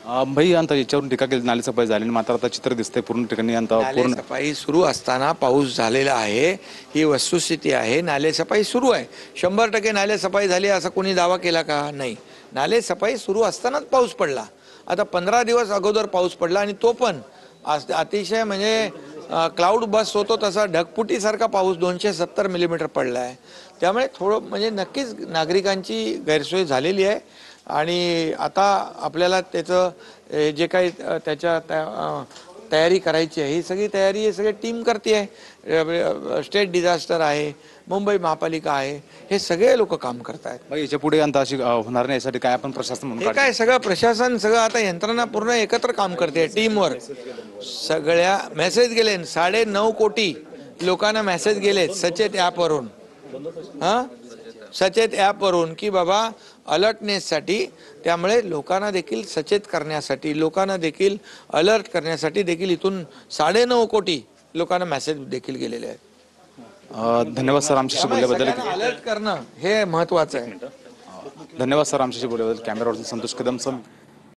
भाई आता याच्यावरून टीका केली नाले सफाई झाली मात्र आता चित्र दिसतंय पूर्ण ठिकाणी आता नाले पूर्ण सफाई सुरू असताना पाऊस झालेला आहे, ही वस्तुस्थिती आहे. नाले सफाई सुरू आहे. 100% नाले सफाई झाली असा कोणी दावा केला का? नाही. नाले सफाई सुरू असतानाच पाऊस पडला. आता 15 दिवस अगोदर पाऊस पडला आणि तो पण अतिशय म्हणजे क्लाउड बस होतो तसा ढगफुटीसारखा पाऊस 270 मिलीमीटर पडला आहे. त्यामुळे थोडं म्हणजे नक्कीच नागरिकांची गैरसोय झालेली आहे आणि आता आपल्याला त्याचं जे काही त्याच्या तयारी करायची आहे, ही सगळी तयारी हे सगळे टीम करते आहे. स्टेट डिझास्टर आहे, मुंबई महापालिका आहे, हे सगळे लोक काम करत आहेत. भाई याच्या पुढे आता अशी होणार नाही यासाठी काय आपण प्रशासन म्हणून हे काय सगळं प्रशासन सगळं आता यंत्रणा पूर्ण एकत्र काम करते, टीमवर्क. सगळ्या मेसेज गेले 9.5 कोटी लोकांना मेसेज गेले सचेत ॲपवरून. सचेत ॲपवरून की बाबा अलर्टनेससाठी. त्यामुळे लोकांना देखील सचेत करण्यासाठी, लोकांना देखील अलर्ट करण्यासाठी देखील इथून 9.5 कोटी लोकांना मेसेज देखील गेलेले आहेत. धन्यवाद सर आमच्याशी बोलल्याबद्दल. अलर्ट करणं हे महत्वाचं आहे. धन्यवाद सर आमच्याशी बोलल्याबद्दल. कॅमेरावरती संतोष कदम सर.